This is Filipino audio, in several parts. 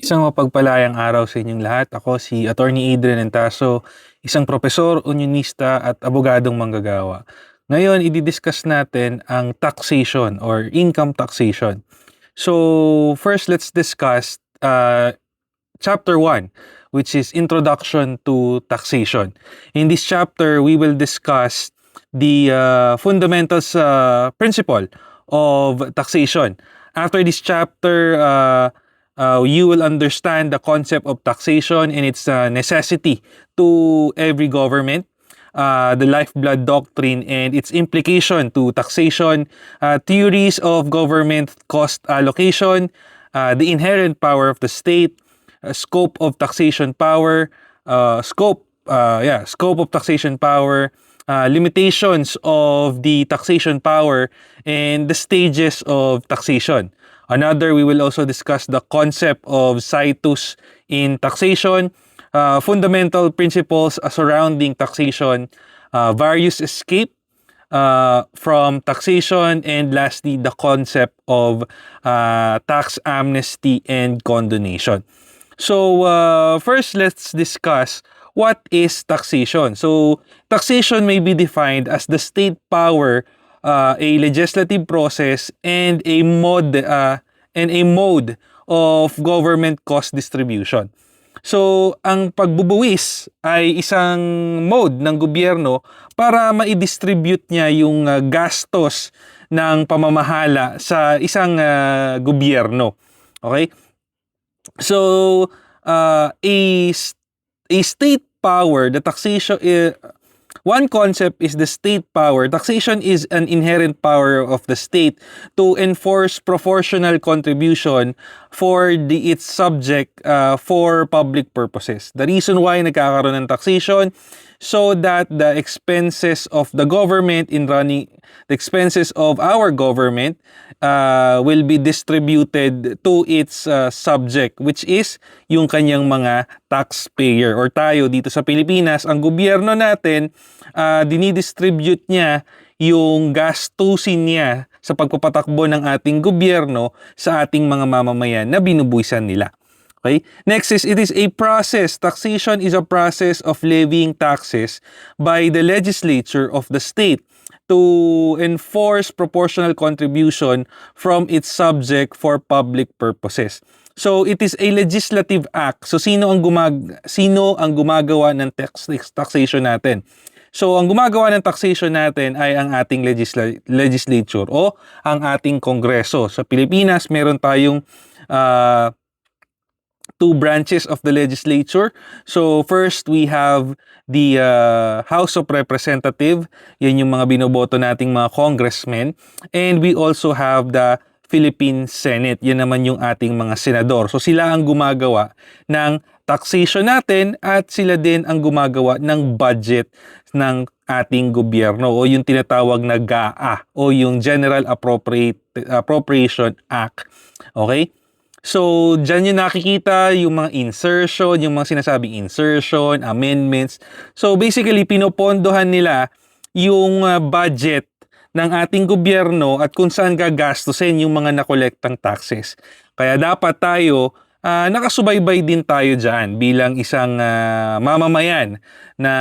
Isang mapagpalayang araw sa inyong lahat. Ako si Attorney Adrian Entaso, isang propesor, unionista at abogadong manggagawa. Ngayon, i-discuss natin ang taxation or income taxation. So, first let's discuss chapter 1, which is Introduction to Taxation. In this chapter, we will discuss the fundamentals principle of taxation. After this chapter, you will understand the concept of taxation and its necessity to every government, the lifeblood doctrine and its implication to taxation, theories of government cost allocation, the inherent power of the state, scope of taxation power, scope of taxation power, limitations of the taxation power, and the stages of taxation. We will also discuss the concept of situs in taxation, fundamental principles surrounding taxation, various escape from taxation, and lastly, the concept of tax amnesty and condonation. So, first, let's discuss what is taxation. So, taxation may be defined as the state power, a legislative process, and a mode of government cost distribution. So, ang pagbubuwis ay isang mode ng gobyerno para ma-distribute niya yung gastos ng pamamahala sa isang gobyerno. Okay? So, a state power, the taxation, one concept is the state power. Taxation is an inherent power of the state to enforce proportional contribution for its subject for public purposes. The reason why nagkakaroon ng taxation, so that the expenses of the government in running, the expenses of our government will be distributed to its subject, which is yung kanyang mga taxpayer or tayo dito sa Pilipinas. Ang gobyerno natin, dinidistribute niya yung gastusin niya sa pagpapatakbo ng ating gobyerno sa ating mga mamamayan na binubuwisan nila. Okay? Next is, it is a process. Taxation is a process of levying taxes by the legislature of the state to enforce proportional contribution from its subject for public purposes. So, it is a legislative act. So, sino ang gumagawa ng taxation natin? So, ang gumagawa ng taxation natin ay ang ating legislature o ang ating kongreso. Sa Pilipinas, meron tayong two branches of the legislature. So first, we have the House of Representatives. Yan yung mga binoboto nating mga congressmen. And we also have the Philippine Senate. Yan naman yung ating mga senador. So sila ang gumagawa ng taxation natin at sila din ang gumagawa ng budget ng ating gobyerno o yung tinatawag na GAA o yung General Appropriation Act. Okay? So, dyan yung nakikita yung mga insertion, yung mga sinasabing insertion, amendments. So, basically, pinopondohan nila yung budget ng ating gobyerno at kung saan gagastusin yung mga nakolektang taxes. Kaya dapat tayo, nakasubaybay din tayo dyan bilang isang mamamayan na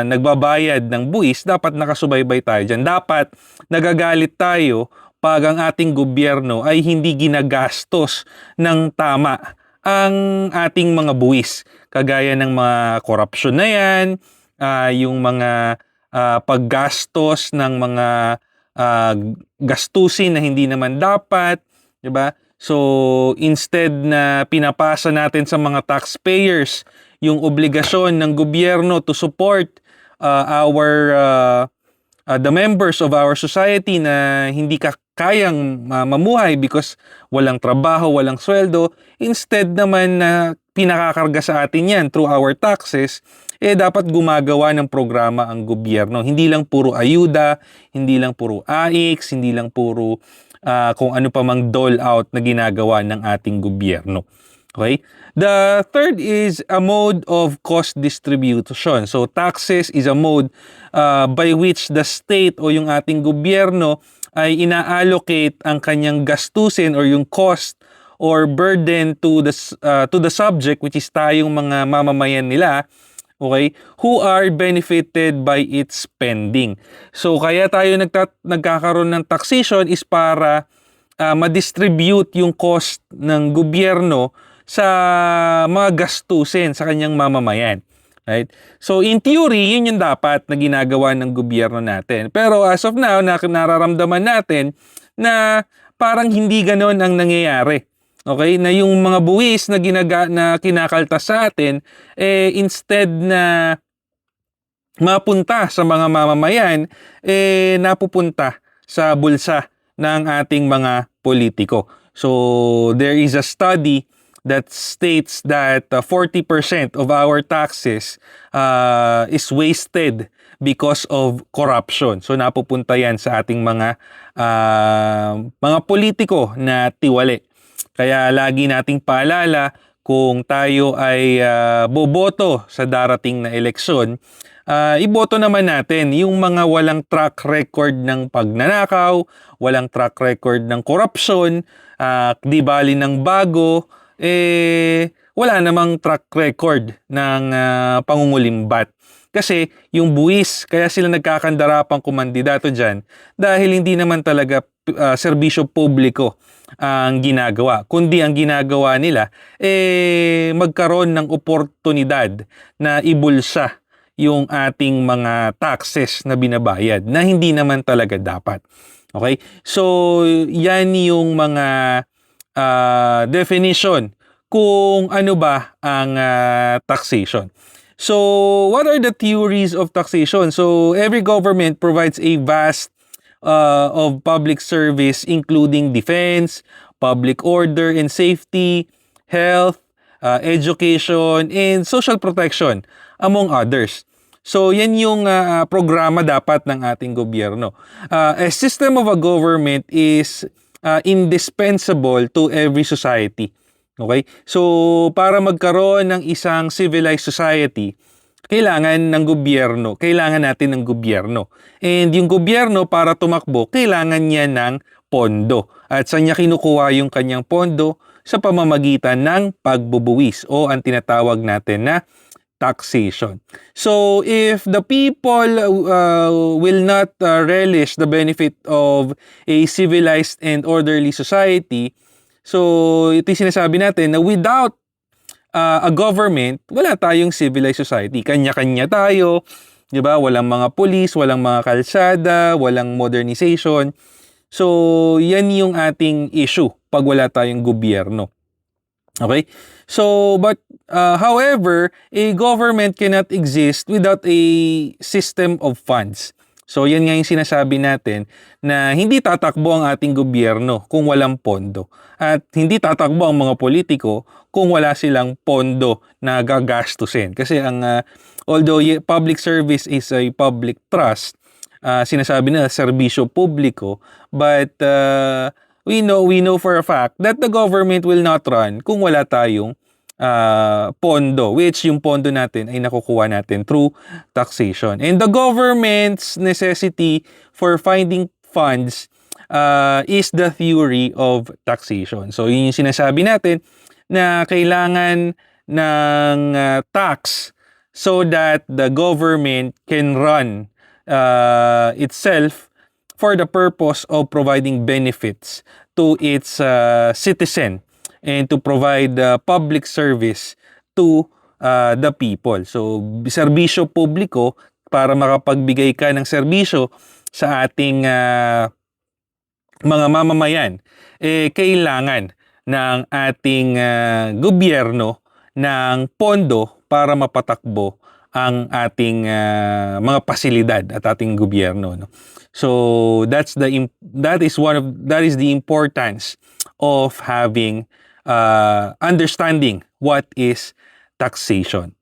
nagbabayad ng buwis, dapat nakasubaybay tayo dyan. Dapat nagagalit tayo pag ang ating gobyerno ay hindi ginagastos ng tama ang ating mga buwis. Kagaya ng mga korupsyon na yan, yung mga paggastos ng mga gastusin na hindi naman dapat, di ba? So, instead na pinapasa natin sa mga taxpayers yung obligasyon ng gobyerno to support the members of our society na hindi kayang mamuhay because walang trabaho, walang sweldo, instead naman na pinakakarga sa atin yan through our taxes, dapat gumagawa ng programa ang gobyerno. Hindi lang puro ayuda, hindi lang puro AIX, hindi lang puro kung ano pa mang dole out na ginagawa ng ating gobyerno. Okay? The third is a mode of cost distribution. So, taxes is a mode by which the state o yung ating gobyerno ay ina-allocate ang kanyang gastusin or yung cost or burden to the subject, which is tayong mga mamamayan nila, okay, who are benefited by its spending. So kaya tayo nagkakaroon ng taxation is para ma-distribute yung cost ng gobyerno sa mga gastusin sa kanyang mamamayan. Right? So in theory, yun yung dapat na ginagawa ng gobyerno natin. Pero as of now, nararamdaman natin na parang hindi ganon ang nangyayari. Okay? Na yung mga buwis na kinakaltas sa atin, instead na mapunta sa mga mamamayan, napupunta sa bulsa ng ating mga politiko. So there is a study that states that 40% of our taxes is wasted because of corruption. So napupunta yan sa ating mga politiko na tiwali. Kaya lagi nating paalala, kung tayo ay boboto sa darating na eleksyon, iboto naman natin yung mga walang track record ng pagnanakaw, walang track record ng korupsyon, di bali ng bago, wala namang track record ng pangungulimbat. Kasi yung buwis, kaya sila nagkakandarapang kumandidato dyan dahil hindi naman talaga serbisyo publiko ang ginagawa. Kundi ang ginagawa nila, magkaroon ng oportunidad na ibulsa yung ating mga taxes na binabayad na hindi naman talaga dapat. Okay? So, yan yung mga definition kung ano ba ang taxation. So, what are the theories of taxation? So, every government provides a vast of public service including defense, public order and safety, health, education, and social protection, among others. So, yan yung programa dapat ng ating gobyerno. A system of a government is indispensable to every society. Okay? So, para magkaroon ng isang civilized society, kailangan natin ng gobyerno. And yung gobyerno, para tumakbo, kailangan niya ng pondo. At saan niya kinukuha yung kanyang pondo? Sa pamamagitan ng pagbubuwis o ang tinatawag natin na taxation. So, if the people will not relish the benefit of a civilized and orderly society, so ito yung sinasabi natin na without a government, wala tayong civilized society. Kanya-kanya tayo, di ba? Walang mga police, walang mga kalsada, walang modernization. So, yan yung ating issue pag wala tayong gobyerno. Okay? So, but however, a government cannot exist without a system of funds. So, yan nga yung sinasabi natin na hindi tatakbo ang ating gobyerno kung walang pondo. At hindi tatakbo ang mga politiko kung wala silang pondo na gagastusin. Kasi although public service is a public trust, sinasabi na serbisyo publiko, but we know for a fact that the government will not run kung wala tayong pondo, which yung pondo natin ay nakukuha natin through taxation. And the government's necessity for finding funds is the theory of taxation. So yun yung sinasabi natin na kailangan ng tax so that the government can run itself for the purpose of providing benefits to its citizen and to provide public service to the people. So, serbisyo publiko, para makapagbigay ka ng serbisyo sa ating mga mamamayan, kailangan ng ating gobyerno ng pondo para mapatakbo ang ating mga pasilidad at ating gobyerno, no? So that is the importance of having understanding what is taxation.